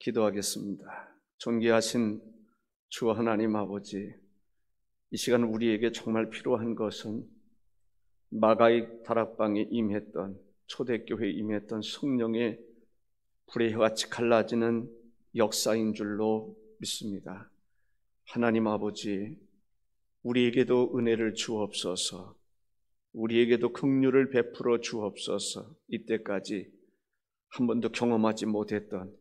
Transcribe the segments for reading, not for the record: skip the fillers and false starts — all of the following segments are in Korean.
기도하겠습니다. 존귀하신 주 하나님 아버지, 이 시간 우리에게 정말 필요한 것은 마가의 다락방에 임했던, 초대교회에 임했던 성령의 불의 혀같이 갈라지는 역사인 줄로 믿습니다. 하나님 아버지, 우리에게도 은혜를 주옵소서, 우리에게도 긍휼을 베풀어 주옵소서. 이때까지 한 번도 경험하지 못했던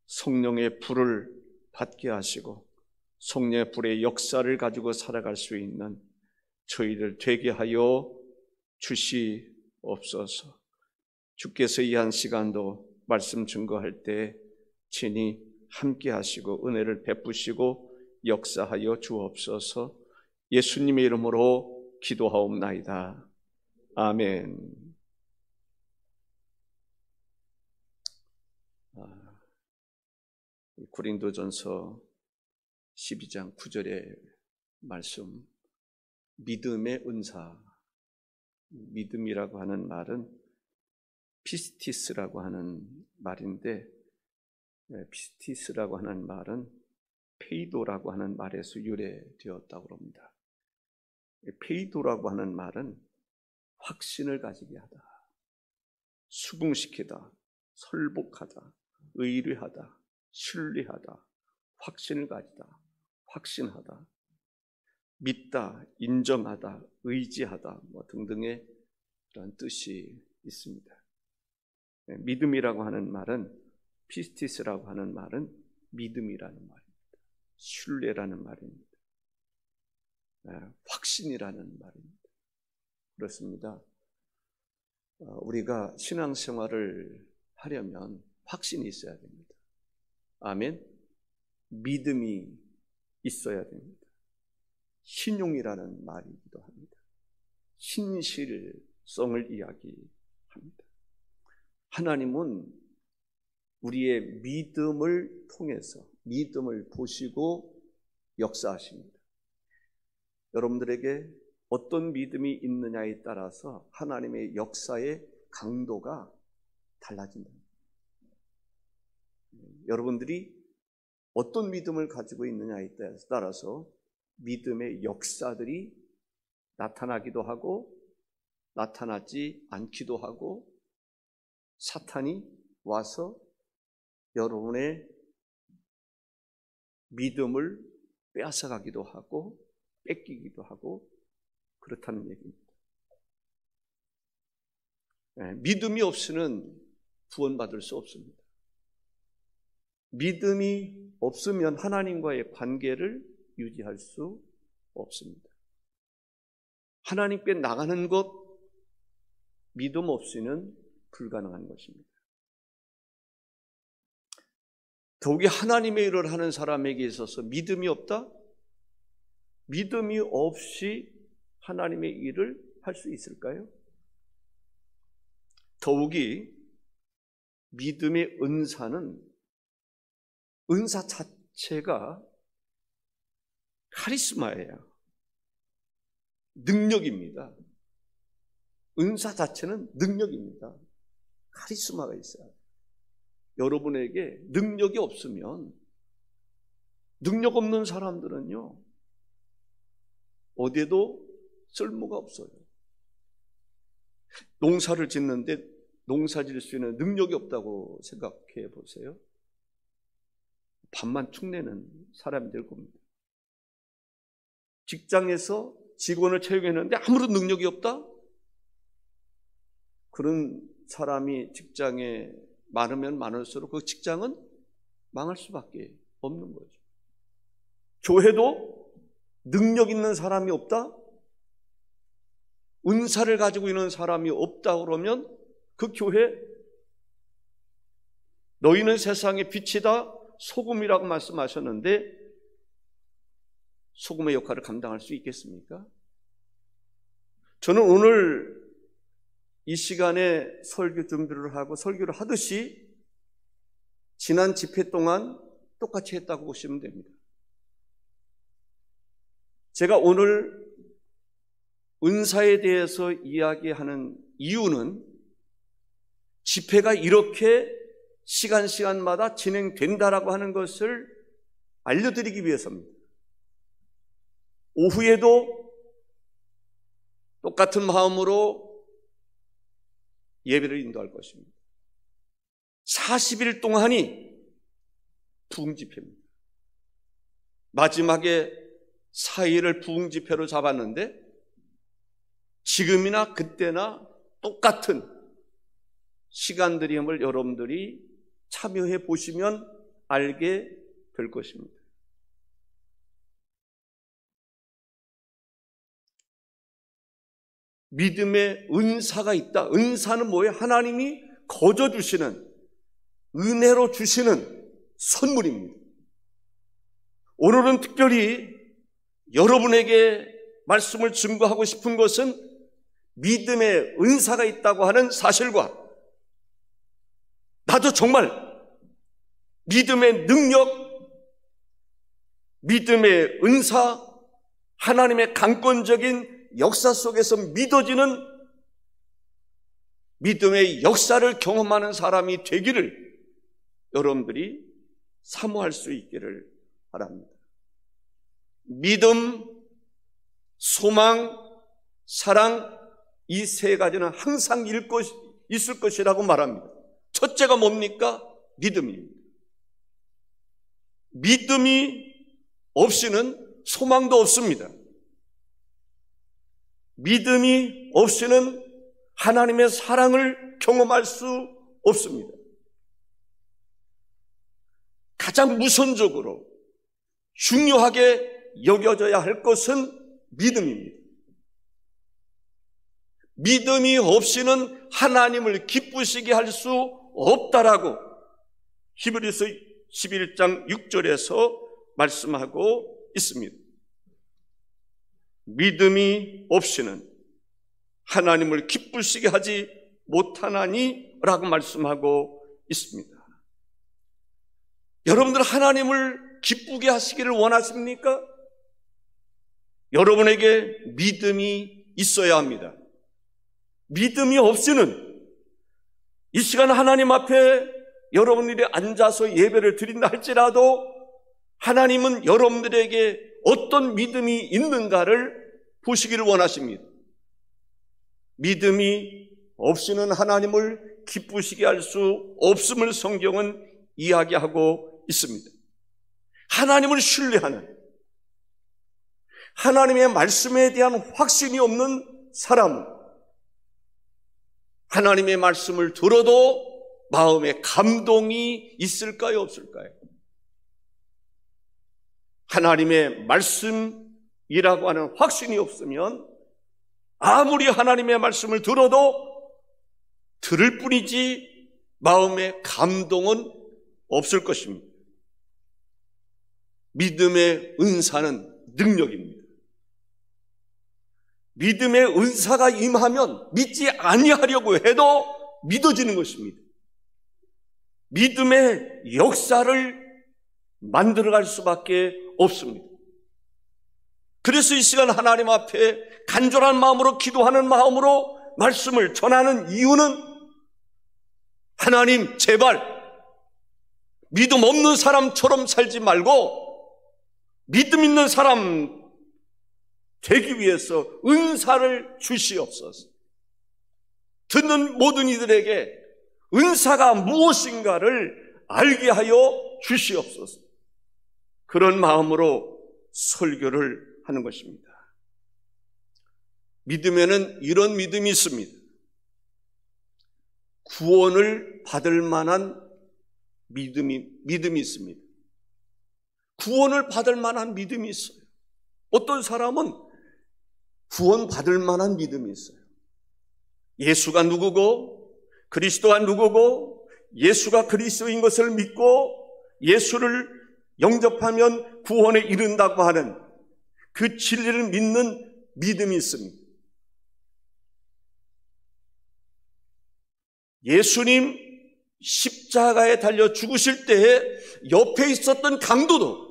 성령의 불을 받게 하시고 성령의 불의 역사를 가지고 살아갈 수 있는 저희들 되게 하여 주시옵소서. 주께서 이 한 시간도 말씀 증거할 때 친히 함께 하시고 은혜를 베푸시고 역사하여 주옵소서. 예수님의 이름으로 기도하옵나이다. 아멘. 고린도전서 12장 9절의 말씀, 믿음의 은사. 믿음이라고 하는 말은 피스티스라고 하는 말인데, 피스티스라고 하는 말은 페이도라고 하는 말에서 유래되었다고 합니다. 페이도라고 하는 말은 확신을 가지게 하다, 수긍시키다, 설복하다, 의뢰하다, 신뢰하다, 확신을 가지다, 확신하다, 믿다, 인정하다, 의지하다 등등의 그런 뜻이 있습니다. 믿음이라고 하는 말은, 피스티스라고 하는 말은 믿음이라는 말입니다. 신뢰라는 말입니다. 확신이라는 말입니다. 그렇습니다. 우리가 신앙생활을 하려면 확신이 있어야 됩니다. 아멘. 믿음이 있어야 됩니다. 신용이라는 말이기도 합니다. 신실성을 이야기합니다. 하나님은 우리의 믿음을 통해서 믿음을 보시고 역사하십니다. 여러분들에게 어떤 믿음이 있느냐에 따라서 하나님의 역사의 강도가 달라진다. 여러분들이 어떤 믿음을 가지고 있느냐에 따라서 믿음의 역사들이 나타나기도 하고 나타나지 않기도 하고, 사탄이 와서 여러분의 믿음을 빼앗아가기도 하고 뺏기기도 하고 그렇다는 얘기입니다. 믿음이 없이는 구원받을 수 없습니다. 믿음이 없으면 하나님과의 관계를 유지할 수 없습니다. 하나님께 나가는 것, 믿음 없이는 불가능한 것입니다. 더욱이 하나님의 일을 하는 사람에게 있어서 믿음이 없다? 믿음이 없이 하나님의 일을 할 수 있을까요? 더욱이 믿음의 은사는, 은사 자체가 카리스마예요. 능력입니다. 은사 자체는 능력입니다. 카리스마가 있어요. 여러분에게 능력이 없으면, 능력 없는 사람들은요, 어디에도 쓸모가 없어요. 농사를 짓는데 농사 지을 수 있는 능력이 없다고 생각해 보세요. 밥만 축내는 사람이 될 겁니다. 직장에서 직원을 채용했는데 아무런 능력이 없다? 그런 사람이 직장에 많으면 많을수록 그 직장은 망할 수밖에 없는 거죠. 교회도 능력 있는 사람이 없다? 은사를 가지고 있는 사람이 없다 그러면 그 교회, 너희는 세상의 빛이다, 소금이라고 말씀하셨는데 소금의 역할을 감당할 수 있겠습니까? 저는 오늘 이 시간에 설교 준비를 하고 설교를 하듯이 지난 집회 동안 똑같이 했다고 보시면 됩니다. 제가 오늘 은사에 대해서 이야기하는 이유는 집회가 이렇게 시간마다 진행된다라고 하는 것을 알려드리기 위해서입니다. 오후에도 똑같은 마음으로 예배를 인도할 것입니다. 40일 동안이 부흥집회입니다. 마지막에 4일을 부흥집회로 잡았는데 지금이나 그때나 똑같은 시간들임을 여러분들이 참여해 보시면 알게 될 것입니다. 믿음의 은사가 있다. 은사는 뭐예요? 하나님이 거저 주시는, 은혜로 주시는 선물입니다. 오늘은 특별히 여러분에게 말씀을 증거하고 싶은 것은 믿음의 은사가 있다고 하는 사실과 나도 정말 믿음의 능력, 믿음의 은사, 하나님의 강권적인 역사 속에서 믿어지는 믿음의 역사를 경험하는 사람이 되기를 여러분들이 사모할 수 있기를 바랍니다. 믿음, 소망, 사랑, 이 세 가지는 항상 있을 것이라고 말합니다. 첫째가 뭡니까? 믿음입니다. 믿음이 없이는 소망도 없습니다. 믿음이 없이는 하나님의 사랑을 경험할 수 없습니다. 가장 우선적으로 중요하게 여겨져야 할 것은 믿음입니다. 믿음이 없이는 하나님을 기쁘시게 할 수 없다라고 히브리서 11장 6절에서 말씀하고 있습니다. 믿음이 없이는 하나님을 기쁘시게 하지 못하나니 라고 말씀하고 있습니다. 여러분들 하나님을 기쁘게 하시기를 원하십니까? 여러분에게 믿음이 있어야 합니다. 믿음이 없이는 이 시간 하나님 앞에 여러분들이 앉아서 예배를 드린다 할지라도 하나님은 여러분들에게 어떤 믿음이 있는가를 보시기를 원하십니다. 믿음이 없이는 하나님을 기쁘시게 할 수 없음을 성경은 이야기하고 있습니다. 하나님을 신뢰하는, 하나님의 말씀에 대한 확신이 없는 사람은 하나님의 말씀을 들어도 마음에 감동이 있을까요, 없을까요? 하나님의 말씀이라고 하는 확신이 없으면 아무리 하나님의 말씀을 들어도 들을 뿐이지 마음에 감동은 없을 것입니다. 믿음의 은사는 능력입니다. 믿음의 은사가 임하면 믿지 아니하려고 해도 믿어지는 것입니다. 믿음의 역사를 만들어갈 수밖에 없습니다. 그래서 이 시간 하나님 앞에 간절한 마음으로 기도하는 마음으로 말씀을 전하는 이유는 하나님 제발 믿음 없는 사람처럼 살지 말고 믿음 있는 사람 되기 위해서 은사를 주시옵소서. 듣는 모든 이들에게 은사가 무엇인가를 알게 하여 주시옵소서. 그런 마음으로 설교를 하는 것입니다. 믿음에는 이런 믿음이 있습니다. 구원을 받을 만한 믿음이 있습니다. 구원을 받을 만한 믿음이 있어요. 어떤 사람은 구원받을 만한 믿음이 있어요. 예수가 누구고 그리스도가 누구고 예수가 그리스도인 것을 믿고 예수를 영접하면 구원에 이른다고 하는 그 진리를 믿는 믿음이 있습니다. 예수님 십자가에 달려 죽으실 때에 옆에 있었던 강도도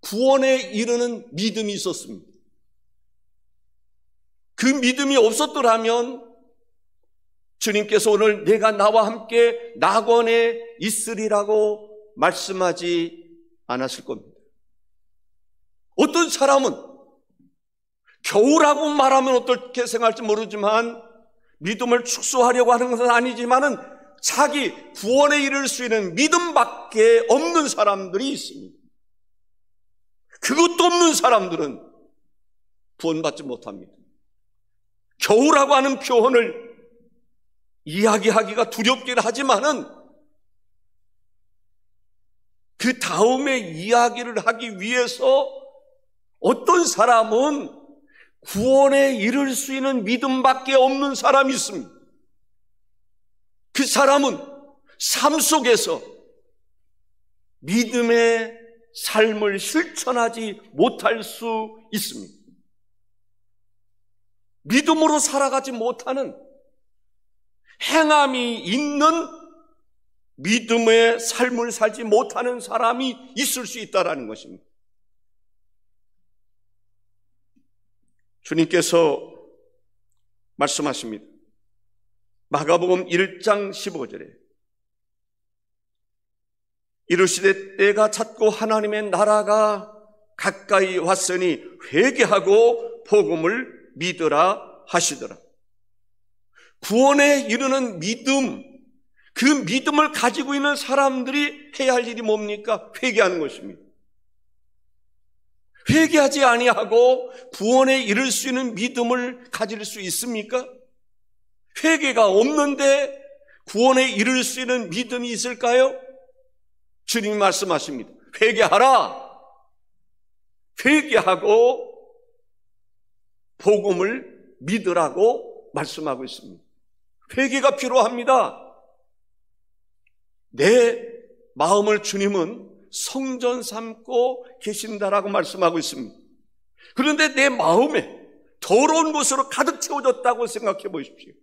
구원에 이르는 믿음이 있었습니다. 그 믿음이 없었더라면 주님께서 오늘 내가 나와 함께 낙원에 있으리라고 말씀하지 않았을 겁니다. 어떤 사람은 겨우라고 말하면 어떻게 생각할지 모르지만 믿음을 축소하려고 하는 것은 아니지만은 자기 구원에 이를 수 있는 믿음밖에 없는 사람들이 있습니다. 그것도 없는 사람들은 구원받지 못합니다. 겨우라고 하는 표현을 이야기하기가 두렵긴 하지만은 그 다음에 이야기를 하기 위해서 어떤 사람은 구원에 이를 수 있는 믿음밖에 없는 사람이 있습니다. 그 사람은 삶 속에서 믿음의 삶을 실천하지 못할 수 있습니다. 믿음으로 살아가지 못하는 행함이 있는 믿음의 삶을 살지 못하는 사람이 있을 수 있다는 것입니다. 주님께서 말씀하십니다. 마가복음 1장 15절에 이르시되 때가 찼고 하나님의 나라가 가까이 왔으니 회개하고 복음을 믿으라 하시더라. 구원에 이르는 믿음, 그 믿음을 가지고 있는 사람들이 해야 할 일이 뭡니까? 회개하는 것입니다. 회개하지 아니하고 구원에 이를 수 있는 믿음을 가질 수 있습니까? 회개가 없는데 구원에 이를 수 있는 믿음이 있을까요? 주님이 말씀하십니다. 회개하라. 회개하고 복음을 믿으라고 말씀하고 있습니다. 회개가 필요합니다. 내 마음을 주님은 성전 삼고 계신다라고 말씀하고 있습니다. 그런데 내 마음에 더러운 것으로 가득 채워졌다고 생각해 보십시오.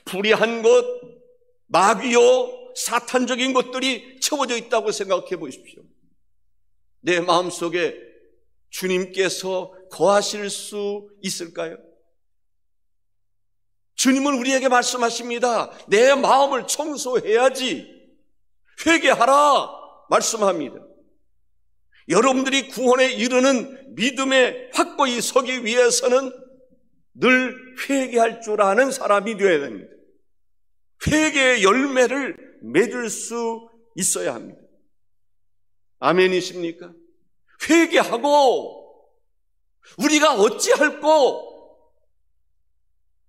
불의한 것, 마귀요, 사탄적인 것들이 채워져 있다고 생각해 보십시오. 내 마음속에 주님께서 거하실 수 있을까요? 주님은 우리에게 말씀하십니다. 내 마음을 청소해야지. 회개하라 말씀합니다. 여러분들이 구원에 이르는 믿음에 확고히 서기 위해서는 늘 회개할 줄 아는 사람이 되어야 됩니다. 회개의 열매를 맺을 수 있어야 합니다. 아멘이십니까? 회개하고 우리가 어찌할꼬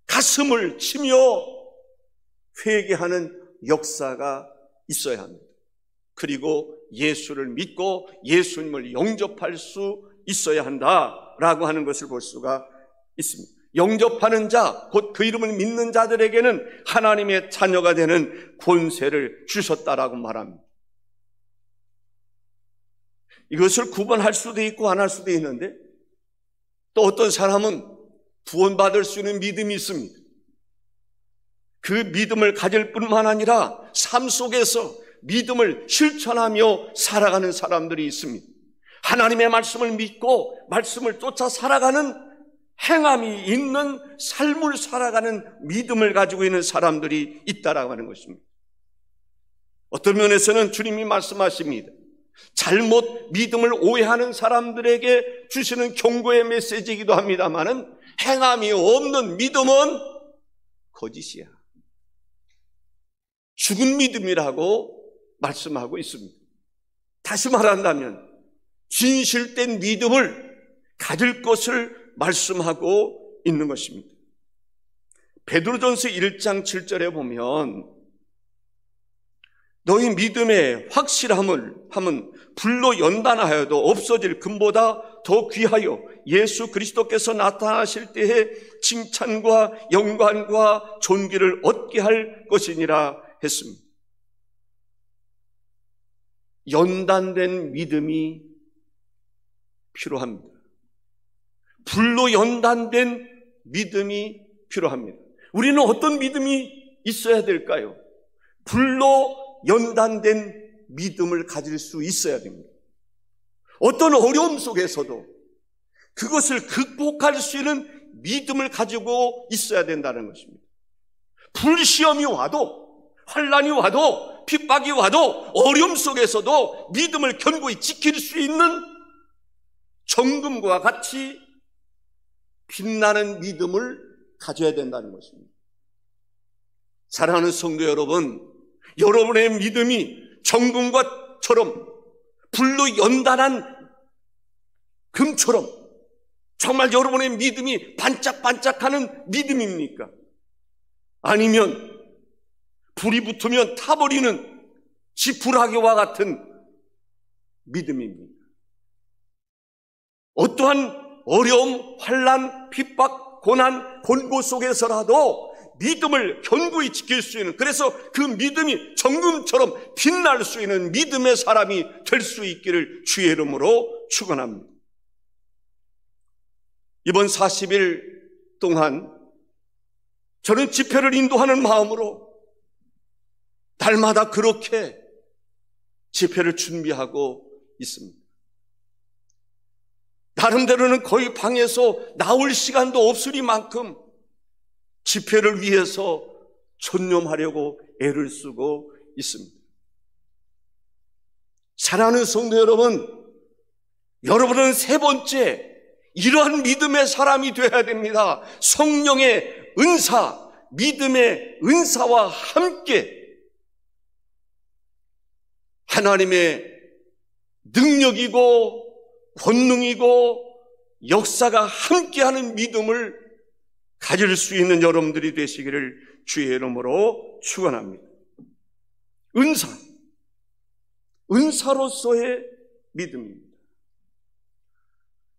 가슴을 치며 회개하는 역사가 있어야 합니다. 그리고 예수를 믿고 예수님을 영접할 수 있어야 한다라고 하는 것을 볼 수가 있습니다. 영접하는 자, 곧 그 이름을 믿는 자들에게는 하나님의 자녀가 되는 권세를 주셨다라고 말합니다. 이것을 구분할 수도 있고 안 할 수도 있는데 또 어떤 사람은 구원받을 수 있는 믿음이 있습니다. 그 믿음을 가질 뿐만 아니라 삶 속에서 믿음을 실천하며 살아가는 사람들이 있습니다. 하나님의 말씀을 믿고 말씀을 쫓아 살아가는 행함이 있는 삶을 살아가는 믿음을 가지고 있는 사람들이 있다라고 하는 것입니다. 어떤 면에서는 주님이 말씀하십니다. 잘못 믿음을 오해하는 사람들에게 주시는 경고의 메시지이기도 합니다만은 행함이 없는 믿음은 거짓이야. 죽은 믿음이라고 말씀하고 있습니다. 다시 말한다면 진실된 믿음을 가질 것을 말씀하고 있는 것입니다. 베드로전서 1장 7절에 보면 너희 믿음의 확실함을 하면 불로 연단하여도 없어질 금보다 더 귀하여 예수 그리스도께서 나타나실 때에 칭찬과 영광과 존귀를 얻게 할 것이니라 했습니다. 연단된 믿음이 필요합니다. 불로 연단된 믿음이 필요합니다. 우리는 어떤 믿음이 있어야 될까요? 불로 연단된 믿음을 가질 수 있어야 됩니다. 어떤 어려움 속에서도 그것을 극복할 수 있는 믿음을 가지고 있어야 된다는 것입니다. 불시험이 와도, 환난이 와도, 핍박이 와도, 어려움 속에서도 믿음을 견고히 지킬 수 있는 정금과 같이 빛나는 믿음을 가져야 된다는 것입니다. 사랑하는 성도 여러분, 여러분의 믿음이 정금과처럼 불로 연단한 금처럼 정말 여러분의 믿음이 반짝반짝하는 믿음입니까? 아니면 불이 붙으면 타버리는 지푸라기와 같은 믿음입니까? 어떠한 어려움, 환난, 핍박, 고난, 곤고 속에서라도 믿음을 견고히 지킬 수 있는, 그래서 그 믿음이 정금처럼 빛날 수 있는 믿음의 사람이 될 수 있기를 주의 이름으로 축원합니다. 이번 40일 동안 저는 집회를 인도하는 마음으로 날마다 그렇게 집회를 준비하고 있습니다. 나름대로는 거의 방에서 나올 시간도 없으리만큼 집회를 위해서 전념하려고 애를 쓰고 있습니다. 사랑하는 성도 여러분, 여러분은 세 번째 이러한 믿음의 사람이 되어야 됩니다. 성령의 은사, 믿음의 은사와 함께 하나님의 능력이고 권능이고 역사가 함께하는 믿음을 가질 수 있는 여러분들이 되시기를 주의 이름으로 축원합니다. 은사로서의 믿음입니다.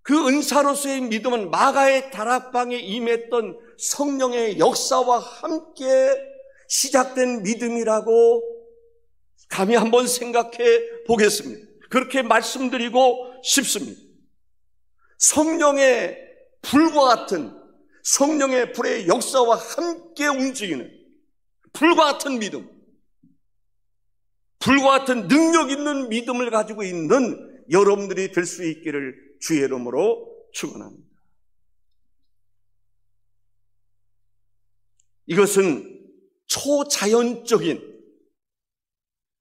그 은사로서의 믿음은 마가의 다락방에 임했던 성령의 역사와 함께 시작된 믿음이라고 감히 한번 생각해 보겠습니다. 그렇게 말씀드리고 싶습니다. 성령의 불과 같은, 성령의 불의 역사와 함께 움직이는 불과 같은 믿음, 불과 같은 능력 있는 믿음을 가지고 있는 여러분들이 될 수 있기를 주의 이름으로 축원합니다. 이것은 초자연적인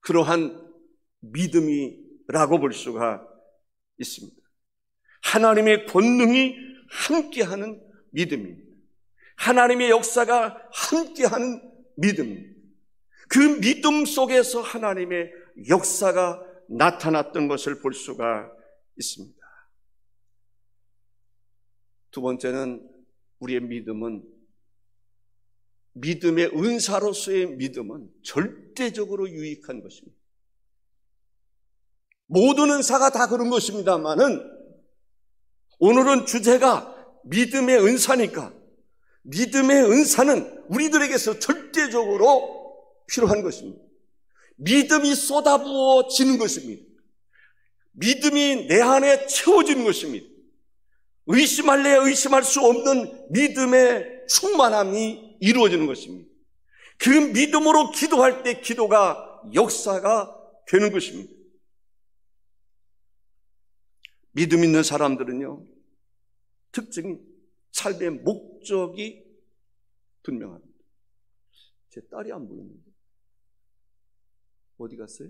그러한 믿음이라고 볼 수가 있습니다. 하나님의 권능이 함께하는 믿음입니다. 하나님의 역사가 함께하는 믿음입니다. 그 믿음 속에서 하나님의 역사가 나타났던 것을 볼 수가 있습니다. 두 번째는 우리의 믿음의 은사로서의 믿음은 절대적으로 유익한 것입니다. 모든 은사가 다 그런 것입니다만은 오늘은 주제가 믿음의 은사니까 믿음의 은사는 우리들에게서 절대적으로 필요한 것입니다. 믿음이 쏟아부어지는 것입니다. 믿음이 내 안에 채워지는 것입니다. 의심할래야 의심할 수 없는 믿음의 충만함이 이루어지는 것입니다. 그 믿음으로 기도할 때 기도가 역사가 되는 것입니다. 믿음 있는 사람들은요, 특징이 삶의 목적이 분명합니다. 제 딸이 안 보이는데 어디 갔어요?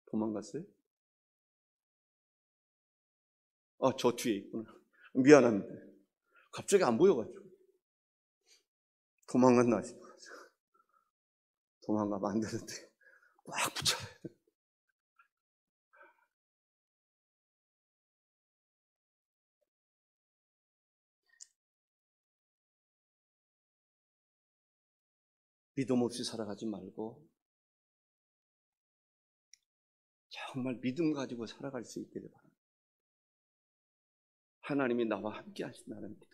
도망갔어요? 저 뒤에 있구나. 미안합니다. 갑자기 안 보여가지고 도망갔나 싶어요. 도망가면 안 되는데 꽉 붙여야 돼. 믿음 없이 살아가지 말고 정말 믿음 가지고 살아갈 수 있기를 바랍니다. 하나님이 나와 함께 하신다는 믿음.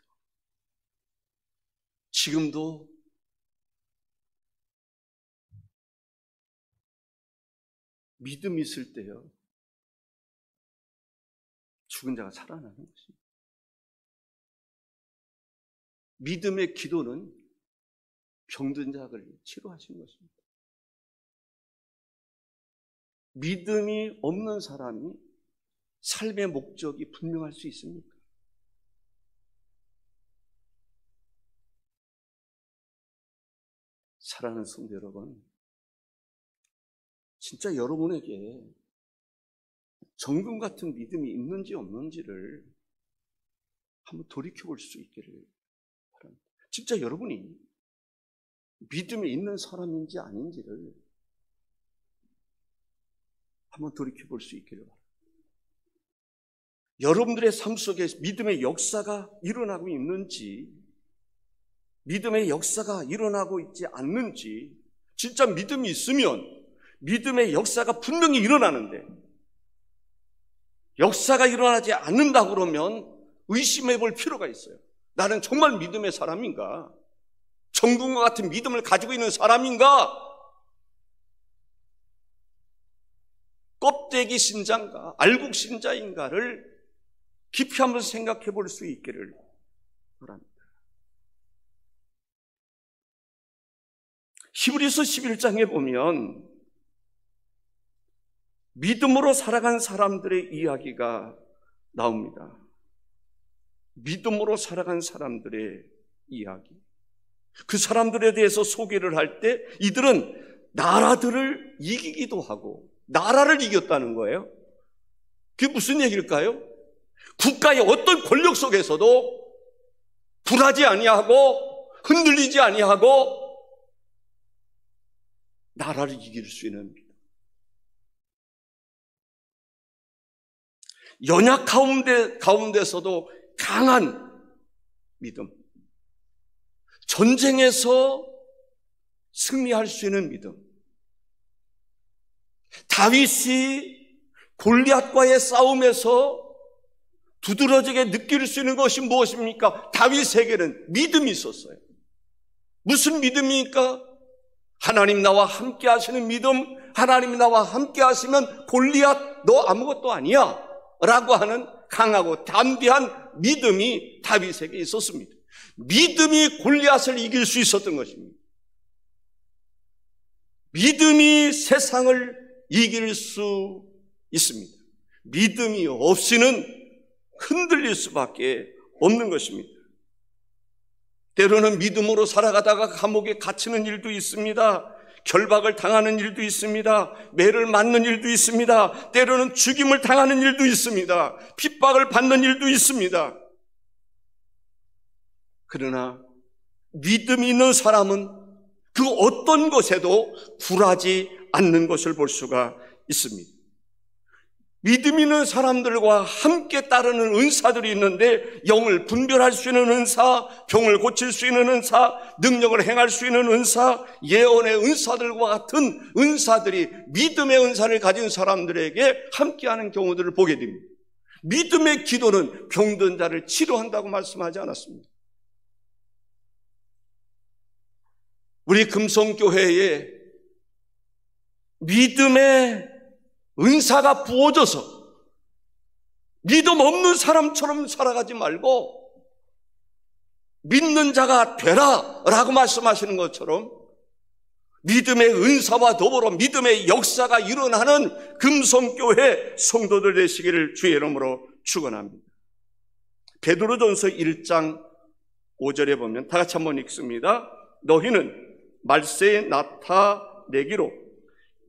지금도 믿음이 있을 때요, 죽은 자가 살아나는 것입니다. 믿음의 기도는 병든 자를 치료하신 것입니다. 믿음이 없는 사람이 삶의 목적이 분명할 수 있습니까? 사랑하는 성도 여러분, 진짜 여러분에게 정금 같은 믿음이 있는지 없는지를 한번 돌이켜볼 수 있기를 바랍니다. 진짜 여러분이 믿음이 있는 사람인지 아닌지를 한번 돌이켜볼 수 있기를 바랍니다. 여러분들의 삶 속에 믿음의 역사가 일어나고 있는지, 믿음의 역사가 일어나고 있지 않는지, 진짜 믿음이 있으면 믿음의 역사가 분명히 일어나는데, 역사가 일어나지 않는다 그러면 의심해 볼 필요가 있어요. 나는 정말 믿음의 사람인가? 정금과 같은 믿음을 가지고 있는 사람인가? 껍데기 신자인가? 알곡 신자인가를 깊이 한번 생각해 볼 수 있기를 바랍니다. 히브리서 11장에 보면 믿음으로 살아간 사람들의 이야기가 나옵니다. 믿음으로 살아간 사람들의 이야기. 그 사람들에 대해서 소개를 할 때 이들은 나라들을 이기기도 하고 나라를 이겼다는 거예요. 그게 무슨 얘기일까요? 국가의 어떤 권력 속에서도 불하지 아니하고 흔들리지 아니하고 나라를 이길 수 있는 믿음. 연약 가운데서도 강한 믿음. 전쟁에서 승리할 수 있는 믿음. 다윗이 골리앗과의 싸움에서 두드러지게 느낄 수 있는 것이 무엇입니까? 다윗에게는 믿음이 있었어요. 무슨 믿음입니까? 하나님 나와 함께 하시는 믿음. 하나님이 나와 함께 하시면 골리앗 너 아무것도 아니야 라고 하는 강하고 담대한 믿음이 다윗에게 있었습니다. 믿음이 골리앗을 이길 수 있었던 것입니다. 믿음이 세상을 이길 수 있습니다. 믿음이 없이는 흔들릴 수밖에 없는 것입니다. 때로는 믿음으로 살아가다가 감옥에 갇히는 일도 있습니다. 결박을 당하는 일도 있습니다. 매를 맞는 일도 있습니다. 때로는 죽임을 당하는 일도 있습니다. 핍박을 받는 일도 있습니다. 그러나 믿음이 있는 사람은 그 어떤 것에도 굴하지 않는 것을 볼 수가 있습니다. 믿음 있는 사람들과 함께 따르는 은사들이 있는데 영을 분별할 수 있는 은사, 병을 고칠 수 있는 은사, 능력을 행할 수 있는 은사, 예언의 은사들과 같은 은사들이 믿음의 은사를 가진 사람들에게 함께하는 경우들을 보게 됩니다. 믿음의 기도는 병든 자를 치료한다고 말씀하지 않았습니다. 우리 금성교회에 믿음의 은사가 부어져서 믿음 없는 사람처럼 살아가지 말고 믿는 자가 되라 라고 말씀하시는 것처럼 믿음의 은사와 더불어 믿음의 역사가 일어나는 금성교회 성도들 되시기를 주의 이름으로 축원합니다. 베드로전서 1장 5절에 보면 다 같이 한번 읽습니다. 너희는 말세에 나타내기로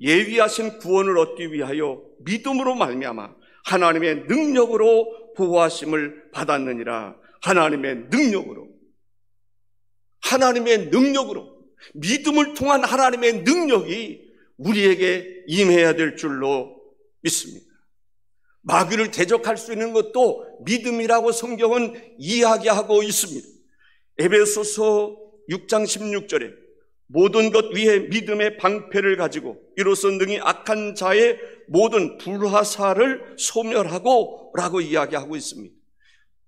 예비하신 구원을 얻기 위하여 믿음으로 말미암아 하나님의 능력으로 보호하심을 받았느니라. 하나님의 능력으로 믿음을 통한 하나님의 능력이 우리에게 임해야 될 줄로 믿습니다. 마귀를 대적할 수 있는 것도 믿음이라고 성경은 이야기하고 있습니다. 에베소서 6장 16절에 모든 것 위에 믿음의 방패를 가지고 이로써 능히 악한 자의 모든 불화살을 소멸하고 라고 이야기하고 있습니다.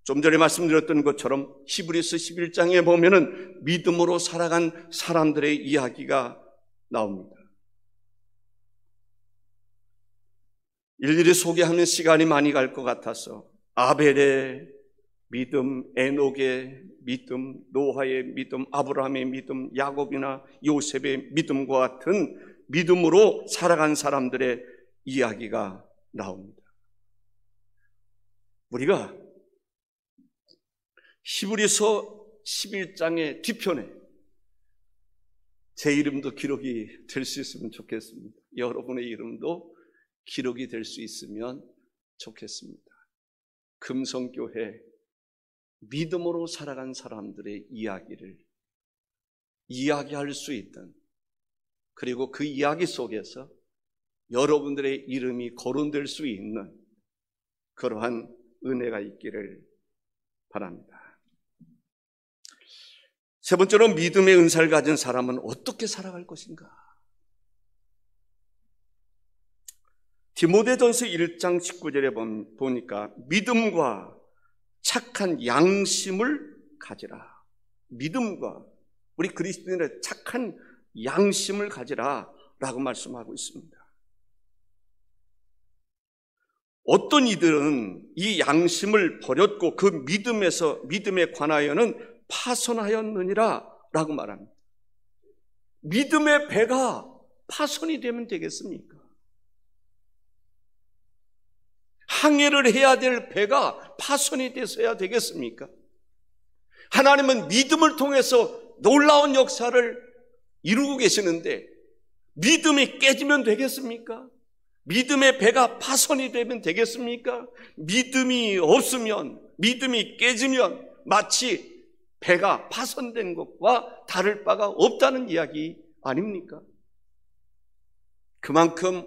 좀 전에 말씀드렸던 것처럼 히브리서 11장에 보면은 믿음으로 살아간 사람들의 이야기가 나옵니다. 일일이 소개하는 시간이 많이 갈 것 같아서 아벨의 믿음, 에녹의 믿음, 노아의 믿음, 아브라함의 믿음, 야곱이나 요셉의 믿음과 같은 믿음으로 살아간 사람들의 이야기가 나옵니다. 우리가 히브리서 11장의 뒤편에 제 이름도 기록이 될 수 있으면 좋겠습니다. 여러분의 이름도 기록이 될 수 있으면 좋겠습니다. 금성교회 믿음으로 살아간 사람들의 이야기를 이야기할 수 있던, 그리고 그 이야기 속에서 여러분들의 이름이 거론될 수 있는 그러한 은혜가 있기를 바랍니다. 세 번째로 믿음의 은사를 가진 사람은 어떻게 살아갈 것인가? 디모데전서 1장 19절에 보니까 믿음과 착한 양심을 가지라. 믿음과 우리 그리스도인의 착한 양심을 가지라 라고 말씀하고 있습니다. 어떤 이들은 이 양심을 버렸고 그 믿음에 관하여는 파손하였느니라 라고 말합니다. 믿음의 배가 파손이 되면 되겠습니까? 항해를 해야 될 배가 파손이 돼서야 되겠습니까? 하나님은 믿음을 통해서 놀라운 역사를 이루고 계시는데 믿음이 깨지면 되겠습니까? 믿음의 배가 파손이 되면 되겠습니까? 믿음이 없으면, 믿음이 깨지면 마치 배가 파손된 것과 다를 바가 없다는 이야기 아닙니까? 그만큼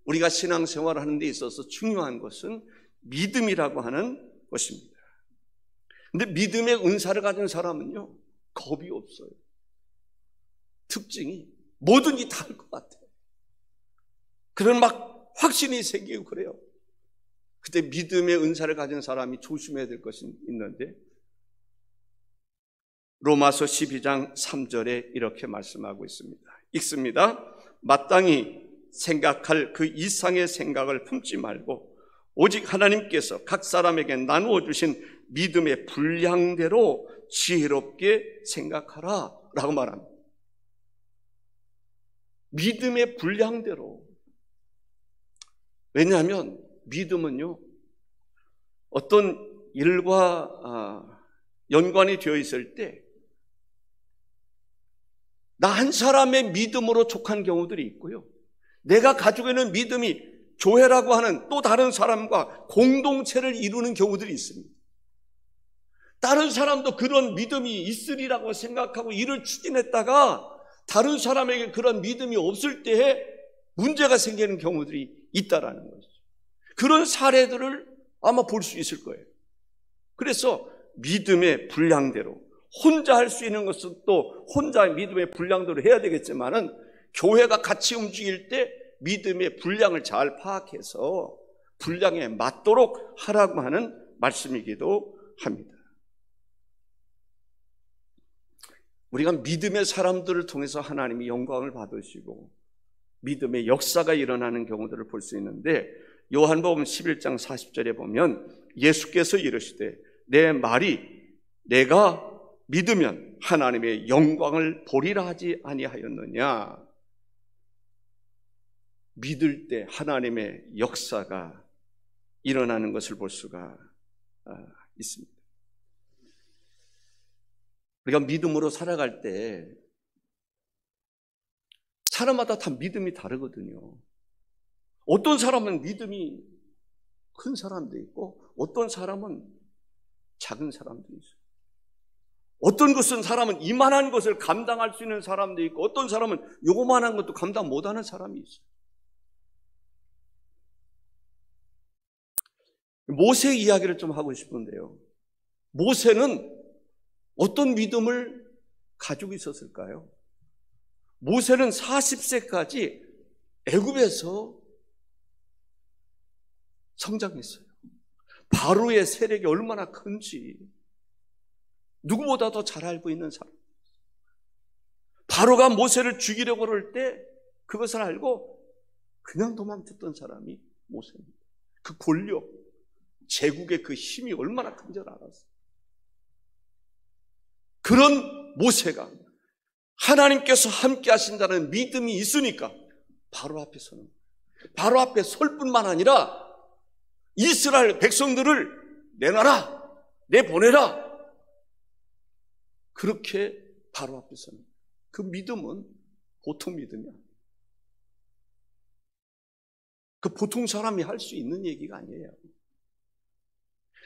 우리가 신앙생활을 하는 데 있어서 중요한 것은 믿음이라고 하는 것입니다. 근데 믿음의 은사를 가진 사람은요, 겁이 없어요. 특징이 뭐든지 다 할 것 같아요. 그런 막 확신이 생기고 그래요. 그때 믿음의 은사를 가진 사람이 조심해야 될 것이 있는데, 로마서 12장 3절에 이렇게 말씀하고 있습니다. 읽습니다. 마땅히 생각할 그 이상의 생각을 품지 말고 오직 하나님께서 각 사람에게 나누어 주신 믿음의 분량대로 지혜롭게 생각하라 라고 말합니다. 믿음의 분량대로. 왜냐하면 믿음은요, 어떤 일과 연관이 되어 있을 때 나 한 사람의 믿음으로 족한 경우들이 있고요, 내가 가지고 있는 믿음이 교회라고 하는 또 다른 사람과 공동체를 이루는 경우들이 있습니다. 다른 사람도 그런 믿음이 있으리라고 생각하고 일을 추진했다가 다른 사람에게 그런 믿음이 없을 때에 문제가 생기는 경우들이 있다라는 거죠. 그런 사례들을 아마 볼 수 있을 거예요. 그래서 믿음의 분량대로, 혼자 할 수 있는 것은 또 혼자 믿음의 분량대로 해야 되겠지만은 교회가 같이 움직일 때 믿음의 분량을 잘 파악해서 분량에 맞도록 하라고 하는 말씀이기도 합니다. 우리가 믿음의 사람들을 통해서 하나님이 영광을 받으시고 믿음의 역사가 일어나는 경우들을 볼 수 있는데, 요한복음 11장 40절에 보면 예수께서 이르시되 내 말이 내가 믿으면 하나님의 영광을 보리라 하지 아니하였느냐. 믿을 때 하나님의 역사가 일어나는 것을 볼 수가 있습니다. 우리가 믿음으로 살아갈 때 사람마다 다 믿음이 다르거든요. 어떤 사람은 믿음이 큰 사람도 있고 어떤 사람은 작은 사람도 있어요. 어떤 것은 사람은 이만한 것을 감당할 수 있는 사람도 있고 어떤 사람은 요만한 것도 감당 못하는 사람이 있어요. 모세 이야기를 좀 하고 싶은데요, 모세는 어떤 믿음을 가지고 있었을까요? 모세는 40세까지 애굽에서 성장했어요. 바로의 세력이 얼마나 큰지 누구보다 더 잘 알고 있는 사람. 바로가 모세를 죽이려고 그럴 때 그것을 알고 그냥 도망쳤던 사람이 모세입니다. 그 권력, 제국의 그 힘이 얼마나 큰 줄 알았어요. 그런 모세가 하나님께서 함께 하신다는 믿음이 있으니까 바로 앞에 서는 거예요. 바로 앞에 설 뿐만 아니라 이스라엘 백성들을 내놔라, 내보내라, 그렇게 바로 앞에 서는 거예요. 그 믿음은 보통 믿음이 아니에요. 그 보통 사람이 할 수 있는 얘기가 아니에요.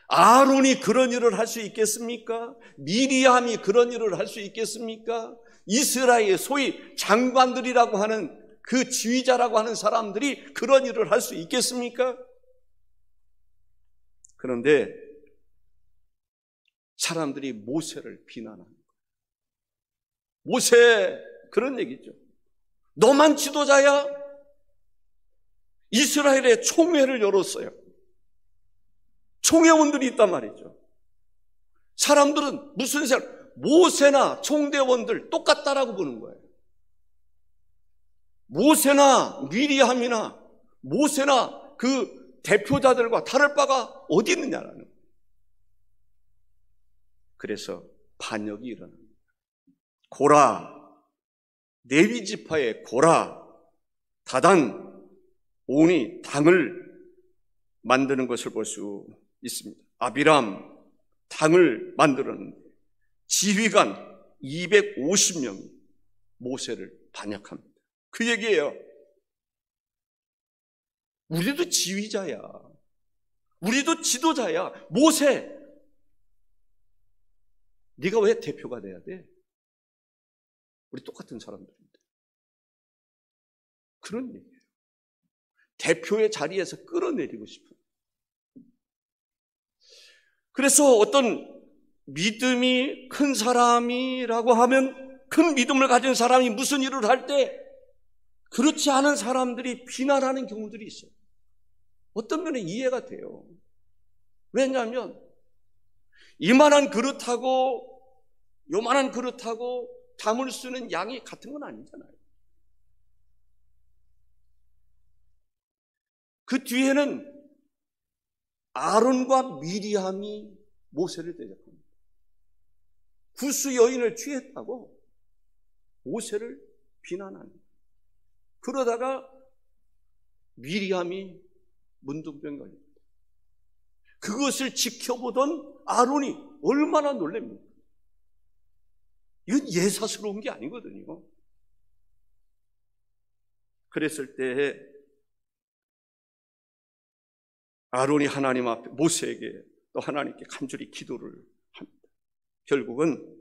아론이 그런 일을 할 수 있겠습니까? 미리암이 그런 일을 할 수 있겠습니까? 이스라엘 소위 장관들이라고 하는 그 지휘자라고 하는 사람들이 그런 일을 할 수 있겠습니까? 그런데 사람들이 모세를 비난하는 거예요. 모세, 그런 얘기죠. 너만 지도자야? 이스라엘의 총회를 열었어요. 총회원들이 있단 말이죠. 사람들은 무슨 생각? 모세나 총대원들 똑같다라고 보는 거예요. 모세나 미리암이나 모세나 그 대표자들과 다를 바가 어디 있느냐라는 거예요. 그래서 반역이 일어납니다. 고라, 레위 지파의 고라, 다단, 온이 당을 만드는 것을 볼 수 있습니다. 아비람 당을 만들었는데 지휘관 250명이 모세를 반역합니다. 그 얘기예요. 우리도 지휘자야. 우리도 지도자야. 모세, 네가 왜 대표가 돼야 돼? 우리 똑같은 사람들인데. 그런 얘기예요. 대표의 자리에서 끌어내리고 싶은. 그래서 어떤 믿음이 큰 사람이라고 하면, 큰 믿음을 가진 사람이 무슨 일을 할 때 그렇지 않은 사람들이 비난하는 경우들이 있어요. 어떤 면에 이해가 돼요. 왜냐하면 이만한 그릇하고 요만한 그릇하고 담을 수 있는 양이 같은 건 아니잖아요. 그 뒤에는 아론과 미리암이 모세를 대적합니다. 구스 여인을 취했다고 모세를 비난합니다. 그러다가 미리암이 문둥병 걸립니다. 그것을 지켜보던 아론이 얼마나 놀랍니까? 이건 예사스러운 게 아니거든요. 그랬을 때 아론이 하나님 앞에, 모세에게 또 하나님께 간절히 기도를 합니다. 결국은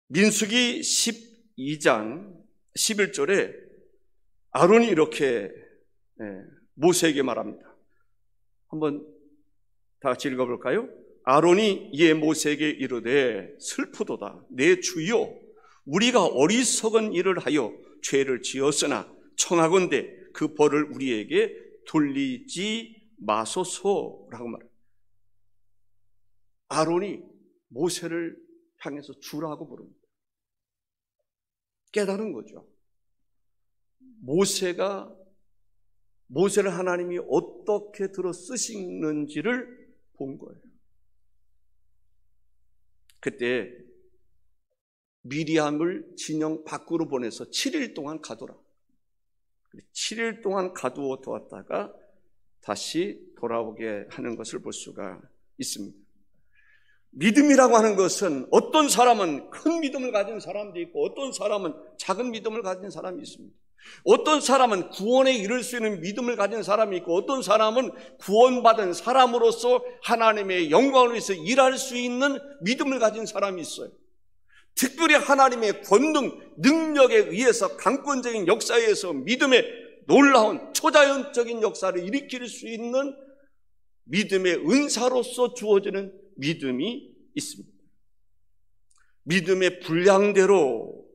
민수기 12장 11절에 아론이 이렇게 모세에게 말합니다. 한번 다 같이 읽어볼까요? 아론이 이에 모세에게 이르되 슬프도다. 내 주여, 우리가 어리석은 일을 하여 죄를 지었으나 청하건대 그 벌을 우리에게 돌리지 마소서라고 말합니다. 아론이 모세를 향해서 주라고 부릅니다. 깨달은 거죠. 모세를 하나님이 어떻게 들어 쓰시는지를 본 거예요. 그때 미리암을 진영 밖으로 보내서 7일 동안 가두라. 7일 동안 가두어 두었다가 다시 돌아오게 하는 것을 볼 수가 있습니다. 믿음이라고 하는 것은 어떤 사람은 큰 믿음을 가진 사람도 있고 어떤 사람은 작은 믿음을 가진 사람이 있습니다. 어떤 사람은 구원에 이를 수 있는 믿음을 가진 사람이 있고 어떤 사람은 구원받은 사람으로서 하나님의 영광을 위해서 일할 수 있는 믿음을 가진 사람이 있어요. 특별히 하나님의 권능, 능력에 의해서 강권적인 역사에 의해서 믿음의 놀라운 초자연적인 역사를 일으킬 수 있는 믿음의 은사로서 주어지는 믿음이 있습니다. 믿음의 분량대로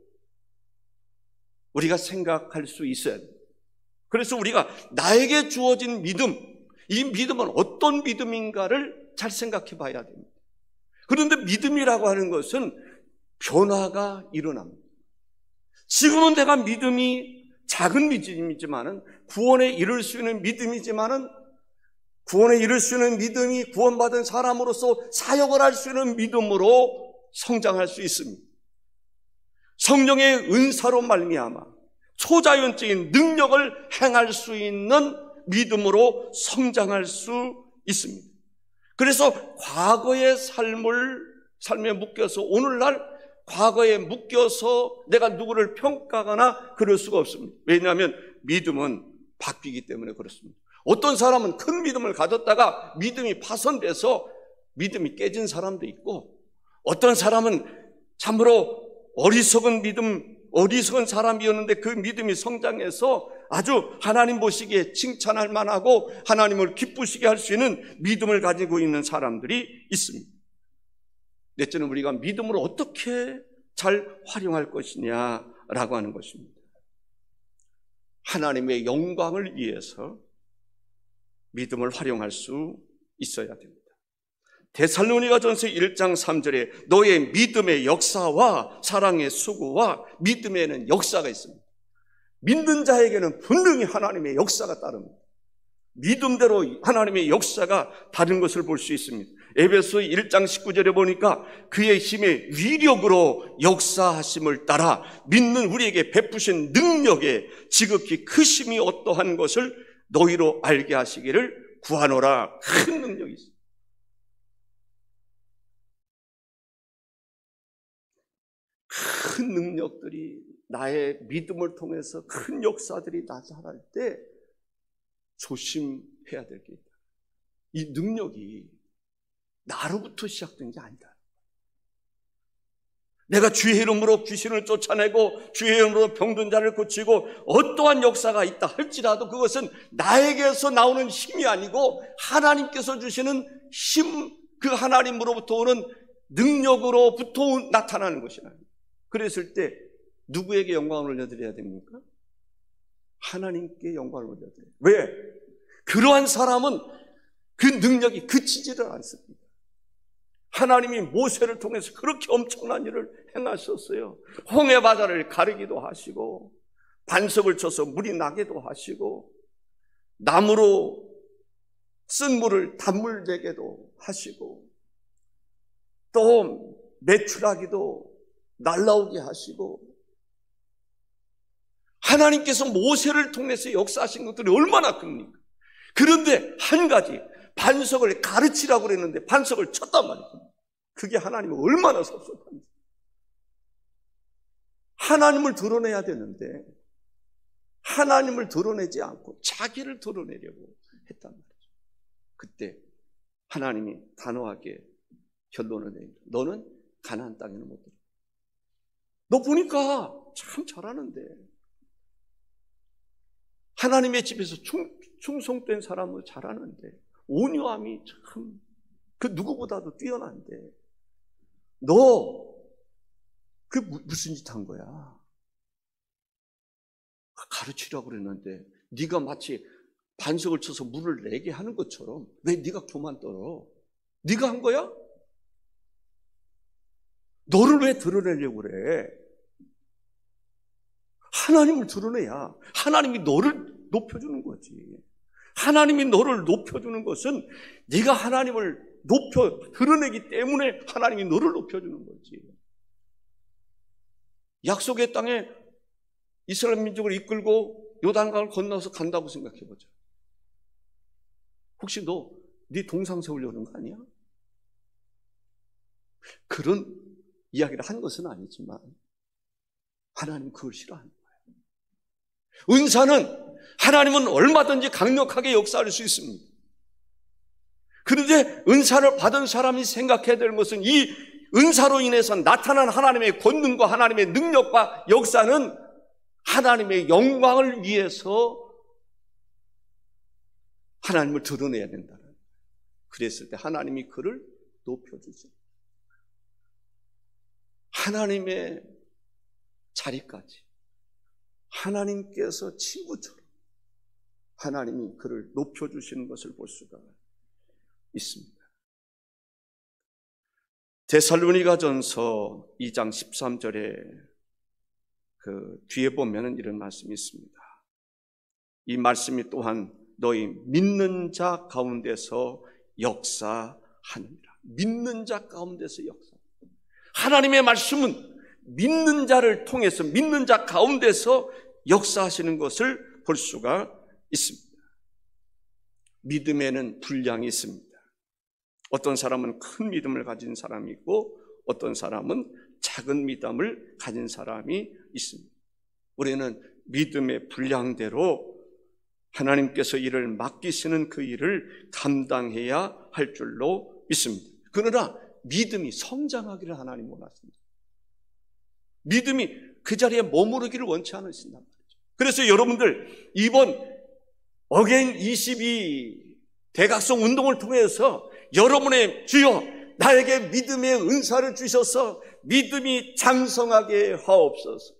우리가 생각할 수 있어야 돼요. 그래서 우리가 나에게 주어진 믿음, 이 믿음은 어떤 믿음인가를 잘 생각해 봐야 됩니다. 그런데 믿음이라고 하는 것은 변화가 일어납니다. 지금은 내가 믿음이 작은 믿음이지만은 구원에 이를 수 있는 믿음이지만은 구원에 이를 수 있는 믿음이 구원받은 사람으로서 사역을 할 수 있는 믿음으로 성장할 수 있습니다. 성령의 은사로 말미암아 초자연적인 능력을 행할 수 있는 믿음으로 성장할 수 있습니다. 그래서 과거의 삶에 묶여서 오늘날 과거에 묶여서 내가 누구를 평가하거나 그럴 수가 없습니다. 왜냐하면 믿음은 바뀌기 때문에 그렇습니다. 어떤 사람은 큰 믿음을 가졌다가 믿음이 파손돼서 믿음이 깨진 사람도 있고, 어떤 사람은 참으로 어리석은 사람이었는데 그 믿음이 성장해서 아주 하나님 보시기에 칭찬할 만하고 하나님을 기쁘시게 할 수 있는 믿음을 가지고 있는 사람들이 있습니다. 넷째는 우리가 믿음을 어떻게 잘 활용할 것이냐라고 하는 것입니다. 하나님의 영광을 위해서 믿음을 활용할 수 있어야 됩니다. 데살로니가전서 1장 3절에 너의 믿음의 역사와 사랑의 수고와 믿음에는 역사가 있습니다. 믿는 자에게는 분명히 하나님의 역사가 따릅니다. 믿음대로 하나님의 역사가 다른 것을 볼 수 있습니다. 에베소 1장 19절에 보니까 그의 힘의 위력으로 역사하심을 따라 믿는 우리에게 베푸신 능력에 지극히 크심이 어떠한 것을 너희로 알게 하시기를 구하노라. 큰 능력이 있습니다. 큰 능력들이, 나의 믿음을 통해서 큰 역사들이 나타날 때 조심해야 될 게 있다. 이 능력이 나로부터 시작된 게 아니다. 내가 주의 이름으로 귀신을 쫓아내고 주의 이름으로 병든 자를 고치고 어떠한 역사가 있다 할지라도 그것은 나에게서 나오는 힘이 아니고 하나님께서 주시는 힘, 그 하나님으로부터 오는 능력으로부터 나타나는 것이라. 그랬을 때 누구에게 영광을 올려드려야 됩니까? 하나님께 영광을 올려드려야 돼요. 왜? 그러한 사람은 그 능력이 그치지를 않습니다. 하나님이 모세를 통해서 그렇게 엄청난 일을 행하셨어요. 홍해 바다를 가르기도 하시고 반석을 쳐서 물이 나게도 하시고 나무로 쓴 물을 단물 되게도 하시고 또 메추라기도 날라오게 하시고, 하나님께서 모세를 통해서 역사하신 것들이 얼마나 큽니까? 그런데 한 가지, 반석을 가르치라고 그랬는데 반석을 쳤단 말이죠. 그게 하나님은 얼마나 섭섭한지. 하나님을 드러내야 되는데 하나님을 드러내지 않고 자기를 드러내려고 했단 말이죠. 그때 하나님이 단호하게 결론을 내립니다. 너는 가나안 땅에는 못 들어. 너 보니까 참 잘하는데, 하나님의 집에서 충성된 사람은 잘하는데, 온유함이 참 그 누구보다도 뛰어난데, 너 그 무슨 짓 한 거야? 가르치려고 그랬는데 네가 마치 반석을 쳐서 물을 내게 하는 것처럼 왜 네가 교만 떨어? 네가 한 거야? 너를 왜 드러내려고 그래? 하나님을 드러내야 하나님이 너를 높여주는 거지. 하나님이 너를 높여주는 것은 네가 하나님을 드러내기 때문에 하나님이 너를 높여주는 거지. 약속의 땅에 이스라엘 민족을 이끌고 요단강을 건너서 간다고 생각해보자. 혹시 네 동상 세우려는 거 아니야? 그런 이야기를 한 것은 아니지만 하나님은 그걸 싫어하는 거예요. 은사는 하나님은 얼마든지 강력하게 역사할 수 있습니다. 그런데 은사를 받은 사람이 생각해야 될 것은 이 은사로 인해서 나타난 하나님의 권능과 하나님의 능력과 역사는 하나님의 영광을 위해서 하나님을 드러내야 된다는 거예요. 그랬을 때 하나님이 그를 높여주죠. 하나님의 자리까지 하나님께서 친구처럼 하나님이 그를 높여주시는 것을 볼 수가 있습니다. 데살로니가전서 2장 13절에 그 뒤에 보면은 이런 말씀이 있습니다. 이 말씀이 또한 너희 믿는 자 가운데서 역사하느니라. 믿는 자 가운데서 역사. 하나님의 말씀은 믿는 자를 통해서 믿는 자 가운데서 역사하시는 것을 볼 수가 있습니다. 믿음에는 분량이 있습니다. 어떤 사람은 큰 믿음을 가진 사람이 있고 어떤 사람은 작은 믿음을 가진 사람이 있습니다. 우리는 믿음의 분량대로 하나님께서 일을 맡기시는 그 일을 감당해야 할 줄로 믿습니다. 그러나 믿음이 성장하기를 하나님 원하십니다. 믿음이 그 자리에 머무르기를 원치 않으신단 말이죠. 그래서 여러분들 이번 어게인 22 대각성 운동을 통해서 여러분의 주여 나에게 믿음의 은사를 주셔서 믿음이 장성하게 하옵소서.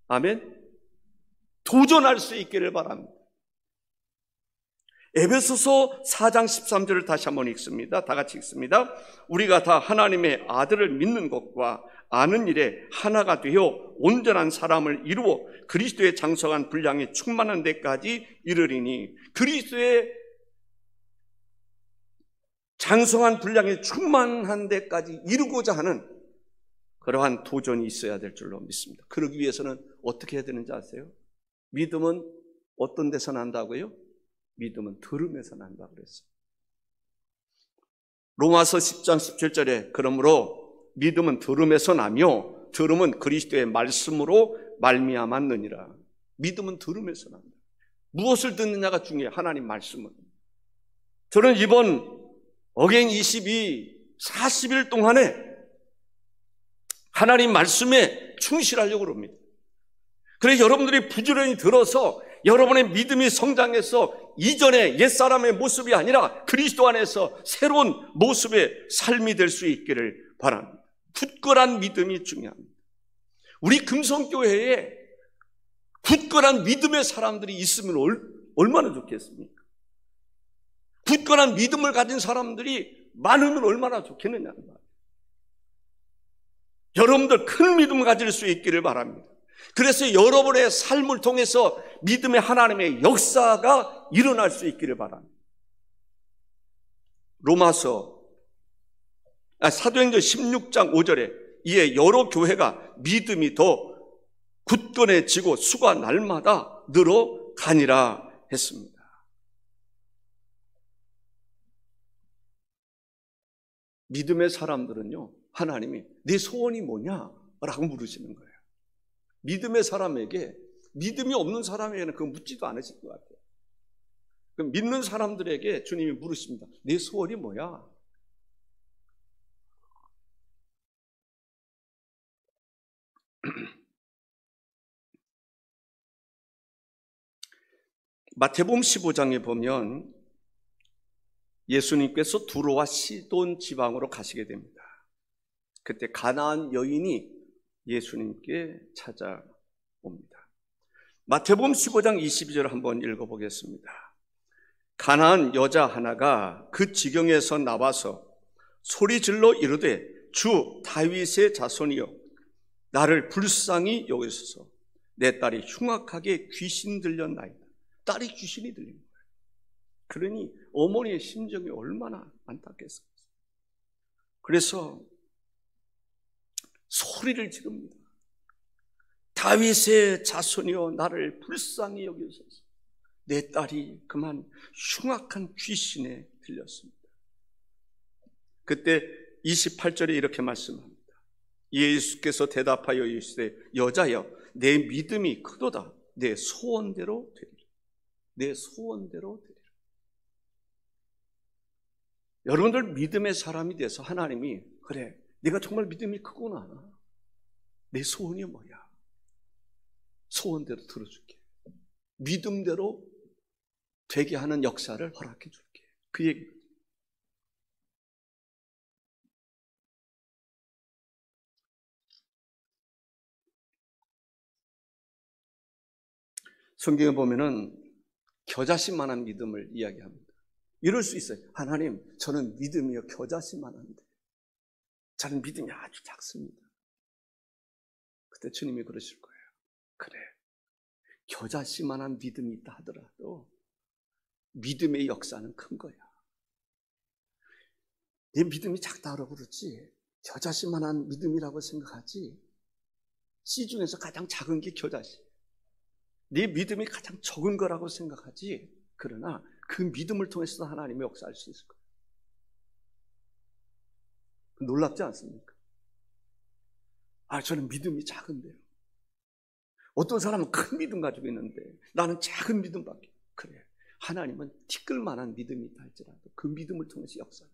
아멘. 도전할 수 있기를 바랍니다. 에베소서 4장 13절을 다시 한번 읽습니다. 다 같이 읽습니다. 우리가 다 하나님의 아들을 믿는 것과 아는 일에 하나가 되어 온전한 사람을 이루어 그리스도의 장성한 분량이 충만한 데까지 이르리니, 그리스도의 장성한 분량이 충만한 데까지 이루고자 하는 그러한 도전이 있어야 될 줄로 믿습니다. 그러기 위해서는 어떻게 해야 되는지 아세요? 믿음은 어떤 데서 난다고요? 믿음은 들음에서 난다고 그랬어요. 로마서 10장 17절에 그러므로 믿음은 들음에서 나며 들음은 그리스도의 말씀으로 말미암았느니라. 믿음은 들음에서 난다. 무엇을 듣느냐가 중요해요. 하나님 말씀은. 저는 이번 어게인 22 40일 동안에 하나님 말씀에 충실하려고 합니다. 그래서 여러분들이 부지런히 들어서 여러분의 믿음이 성장해서 이전의 옛사람의 모습이 아니라 그리스도 안에서 새로운 모습의 삶이 될 수 있기를 바랍니다. 굳건한 믿음이 중요합니다. 우리 금성교회에 굳건한 믿음의 사람들이 있으면 얼마나 좋겠습니까? 굳건한 믿음을 가진 사람들이 많으면 얼마나 좋겠느냐는 말이에요. 여러분들 큰 믿음을 가질 수 있기를 바랍니다. 그래서 여러분의 삶을 통해서 믿음의 하나님의 역사가 일어날 수 있기를 바랍니다. 사도행전 16장 5절에 이에 여러 교회가 믿음이 더 굳건해지고 수가 날마다 늘어가니라 했습니다. 믿음의 사람들은요, 하나님이 네 소원이 뭐냐? 라고 물으시는 거예요. 믿음의 사람에게, 믿음이 없는 사람에게는 그거 묻지도 않으실 것 같아요. 그럼 믿는 사람들에게 주님이 물으십니다. 네 소원이 뭐야? 마태복음 15장에 보면 예수님께서 두로와 시돈 지방으로 가시게 됩니다. 그때 가나안 여인이 예수님께 찾아옵니다. 마태복음 15장 22절 한번 읽어보겠습니다. 가나안 여자 하나가 그 지경에서 나와서 소리질러 이르되 주 다윗의 자손이여 나를 불쌍히 여기소서. 내 딸이 흉악하게 귀신 들렸나이다. 딸이 귀신이 들린 거예요. 그러니 어머니의 심정이 얼마나 안타깝겠어요. 그래서 소리를 지릅니다. 다윗의 자손이여 나를 불쌍히 여기소서. 내 딸이 그만 흉악한 귀신에 들렸습니다. 그때 28절에 이렇게 말씀합니다. 예수께서 대답하여 이르시되 여자여 내 믿음이 크도다. 내 소원대로 되리라. 내 소원대로 되리라. 여러분들 믿음의 사람이 돼서 하나님이 그래 네가 정말 믿음이 크구나. 내 소원이 뭐야? 소원대로 들어줄게. 믿음대로 되게 하는 역사를 허락해 줄게. 그 얘기입니다. 성경에 보면은 겨자씨만한 믿음을 이야기합니다. 이럴 수 있어요. 하나님, 저는 믿음이요 겨자씨만한데 저는 믿음이 아주 작습니다. 그때 주님이 그러실 거예요. 그래, 겨자씨만한 믿음이 있다 하더라도 믿음의 역사는 큰 거야. 내 믿음이 작다고 그러지 겨자씨만한 믿음이라고 생각하지. 씨 중에서 가장 작은 게 겨자씨. 네 믿음이 가장 적은 거라고 생각하지. 그러나 그 믿음을 통해서 하나님의 역사할 수 있을 거예요. 놀랍지 않습니까? 저는 믿음이 작은데요. 어떤 사람은 큰 믿음 가지고 있는데 나는 작은 믿음밖에. 그래, 하나님은 티끌만한 믿음이 있다 할지라도 그 믿음을 통해서 역사해요.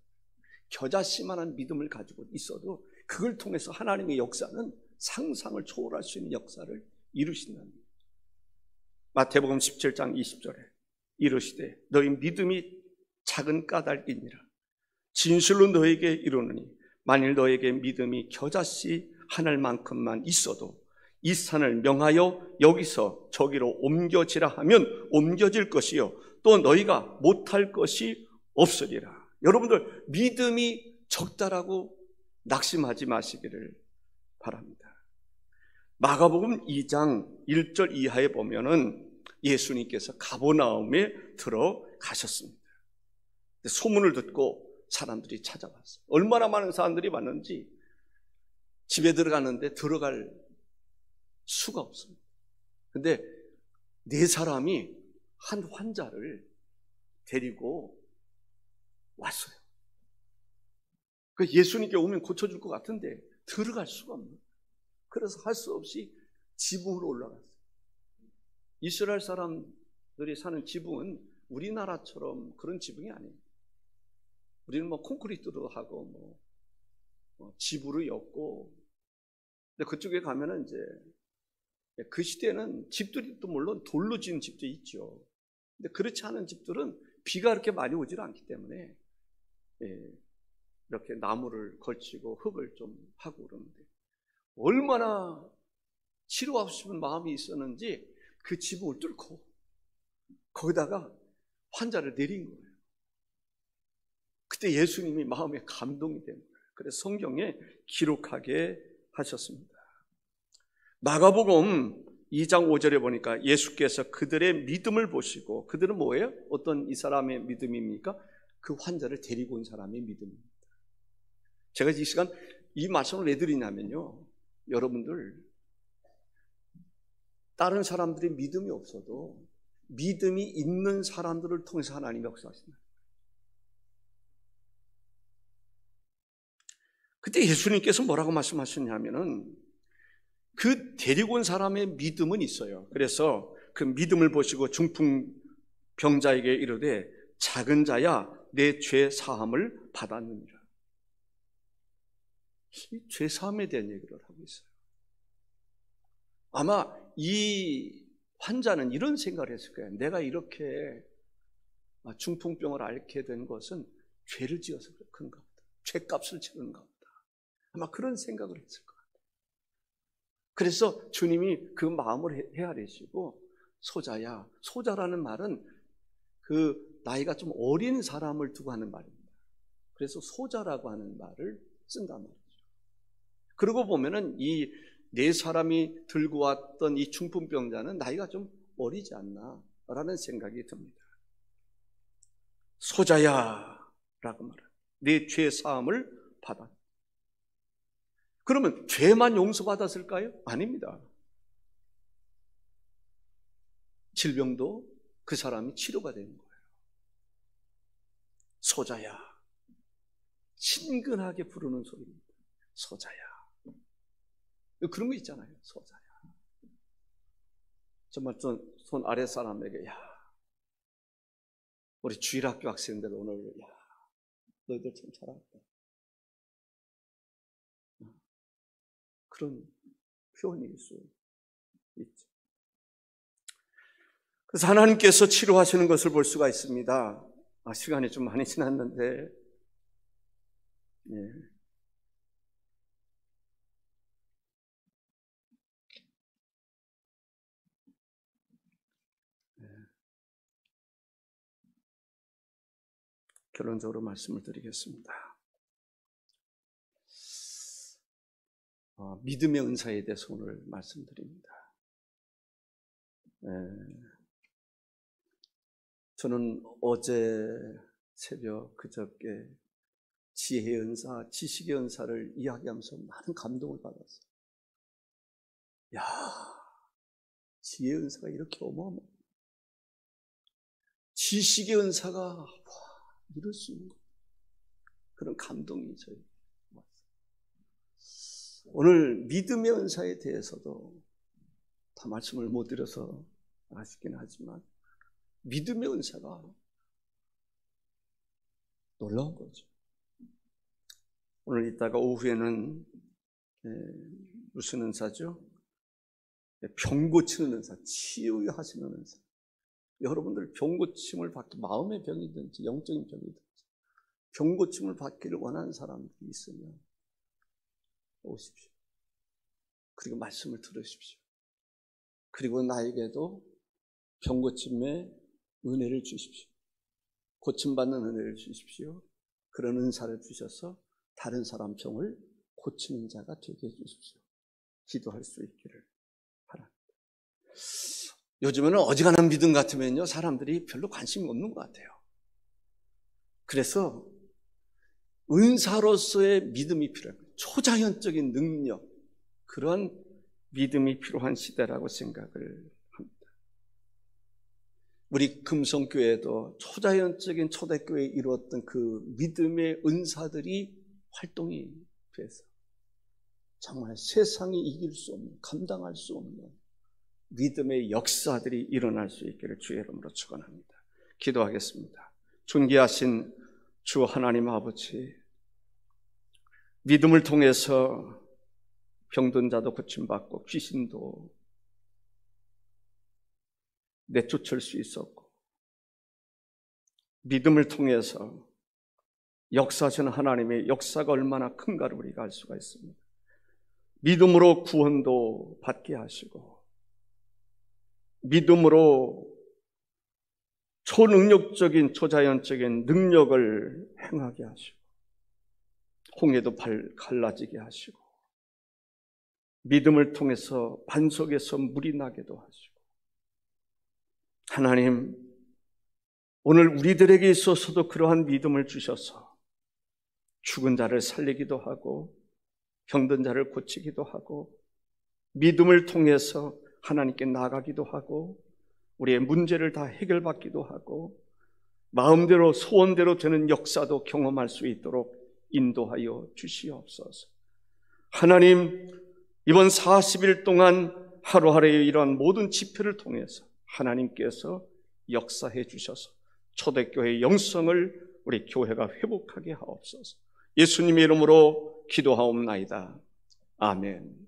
겨자씨만한 믿음을 가지고 있어도 그걸 통해서 하나님의 역사는 상상을 초월할 수 있는 역사를 이루신다는 거예요. 마태복음 17장 20절에 이르시되 너희 믿음이 작은 까닭이니라. 진실로 너에게 이르노니 만일 너에게 믿음이 겨자씨 하늘만큼만 있어도 이 산을 명하여 여기서 저기로 옮겨지라 하면 옮겨질 것이요 또 너희가 못할 것이 없으리라. 여러분들 믿음이 적다라고 낙심하지 마시기를 바랍니다. 마가복음 2장 1절 이하에 보면은 예수님께서 가버나움에 들어가셨습니다. 소문을 듣고 사람들이 찾아왔어요. 얼마나 많은 사람들이 왔는지 집에 들어갔는데 들어갈 수가 없습니다. 근데 네 사람이 한 환자를 데리고 왔어요. 예수님께 오면 고쳐줄 것 같은데 들어갈 수가 없는 거예요. 그래서 할 수 없이 지붕으로 올라갔어요. 이스라엘 사람들이 사는 지붕은 우리나라처럼 그런 지붕이 아니에요. 우리는 콘크리트로 하고 집으로 엮고, 근데 그쪽에 가면은 이제 그 시대는 집들이 또 물론 돌로 지은 집도 있죠. 근데 그렇지 않은 집들은 비가 그렇게 많이 오질 않기 때문에 이렇게 나무를 걸치고 흙을 좀 하고 그러는데 얼마나 치료하고 싶은 마음이 있었는지 그 지붕을 뚫고 거기다가 환자를 내린 거예요. 그때 예수님이 마음에 감동이 된 거예요. 그래서 성경에 기록하게 하셨습니다. 마가복음 2장 5절에 보니까 예수께서 그들의 믿음을 보시고, 그들은 뭐예요? 어떤 이 사람의 믿음입니까? 그 환자를 데리고 온 사람의 믿음입니다. 제가 이 시간 이 말씀을 왜 드리냐면요, 여러분들 다른 사람들이 믿음이 없어도 믿음이 있는 사람들을 통해서 하나님이 역사하신다. 그때 예수님께서 뭐라고 말씀하셨냐면은 그 데리고 온 사람의 믿음은 있어요. 그래서 그 믿음을 보시고 중풍병자에게 이르되 작은 자야 내 죄 사함을 받았느니라. 이 죄 사함에 대한 얘기를 하고 있어요. 아마 이 환자는 이런 생각을 했을 거예요. 내가 이렇게 중풍병을 앓게 된 것은 죄를 지어서 그런가 보다. 죄값을 치르는가 보다. 아마 그런 생각을 했을 거예요. 그래서 주님이 그 마음을 헤아리시고 소자야, 소자라는 말은 그 나이가 좀 어린 사람을 두고 하는 말입니다. 그래서 소자라고 하는 말을 쓴단 말이죠. 그러고 보면은 이 네 사람이 들고 왔던 이 중풍병자는 나이가 좀 어리지 않나라는 생각이 듭니다. 소자야 라고 말합니다. 네 죄 사함을 받아. 그러면 죄만 용서받았을까요? 아닙니다. 질병도 그 사람이 치료가 되는 거예요. 소자야. 친근하게 부르는 소리입니다. 소자야. 그런 거 있잖아요. 소자야. 정말 손 아래 사람에게 야, 우리 주일학교 학생들 오늘 야, 너희들 참 잘한다. 그런 표현일 수 있죠. 그래서 하나님께서 치료하시는 것을 볼 수가 있습니다. 시간이 좀 많이 지났는데, 결론적으로 말씀을 드리겠습니다. 믿음의 은사에 대해서 오늘 말씀드립니다. 저는 어제 새벽 그저께 지혜의 은사, 지식의 은사를 이야기하면서 많은 감동을 받았어요. 야, 지혜의 은사가 이렇게 어마어마해. 지식의 은사가 이럴 수 있는 것. 그런 감동이 저에게 왔어요. 오늘 믿음의 은사에 대해서도 다 말씀을 못 드려서 아쉽긴 하지만 믿음의 은사가 놀라운 거죠. 오늘 이따가 오후에는 무슨 은사죠? 병 고치는 은사, 치유하시는 은사. 여러분들 병 고침을 받기, 마음의 병이든지 영적인 병이든지 병 고침을 받기를 원하는 사람들이 있으면 오십시오. 그리고 말씀을 들으십시오. 그리고 나에게도 병 고침의 은혜를 주십시오. 고침받는 은혜를 주십시오. 그런 은사를 주셔서 다른 사람 병을 고치는 자가 되게 해주십시오. 기도할 수 있기를 바랍니다. 요즘에는 어지간한 믿음 같으면요, 사람들이 별로 관심이 없는 것 같아요. 그래서 은사로서의 믿음이 필요해요. 초자연적인 능력, 그런 믿음이 필요한 시대라고 생각을 합니다. 우리 금성교회도 초자연적인 초대교회에 이루었던 그 믿음의 은사들이 활동이 돼서 정말 세상이 이길 수 없는, 감당할 수 없는 믿음의 역사들이 일어날 수 있기를 주의 이름으로 축원합니다. 기도하겠습니다. 존귀하신 주 하나님 아버지, 믿음을 통해서 병든 자도 고침받고 귀신도 내쫓을 수 있었고, 믿음을 통해서 역사하시는 하나님의 역사가 얼마나 큰가를 우리가 알 수가 있습니다. 믿음으로 구원도 받게 하시고, 믿음으로 초능력적인 초자연적인 능력을 행하게 하시고, 홍해도 갈라지게 하시고, 믿음을 통해서 반석에서 물이 나게도 하시고, 하나님, 오늘 우리들에게 있어서도 그러한 믿음을 주셔서 죽은 자를 살리기도 하고 병든 자를 고치기도 하고 믿음을 통해서 하나님께 나가기도 하고 우리의 문제를 다 해결받기도 하고 마음대로 소원대로 되는 역사도 경험할 수 있도록 인도하여 주시옵소서. 하나님, 이번 40일 동안 하루하루의 이러한 모든 집회를 통해서 하나님께서 역사해 주셔서 초대교회의 영성을 우리 교회가 회복하게 하옵소서. 예수님의 이름으로 기도하옵나이다. 아멘.